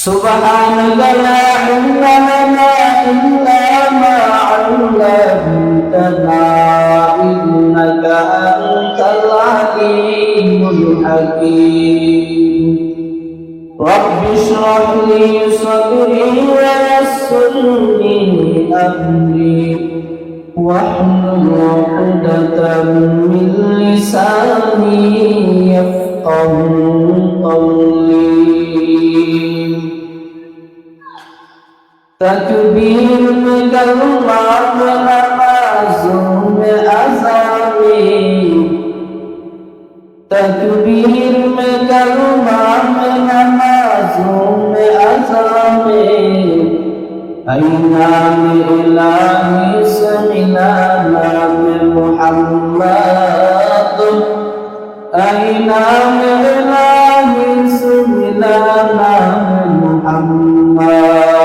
سبحانك لا علم لنا إلا ما علمتنا إنك أنت العليم الحكيم رب اشرح لي صدري ويسر لي أمري واحلل عقدة من لساني يفقهوا قولي تکبیر میں کلمہ نمازوں میں اذانیں تکبیر میں کلمہ نمازوں میں اذانیں اے نام الہی سے ملا نام محمد اے نام الہی سے ملا نام محمد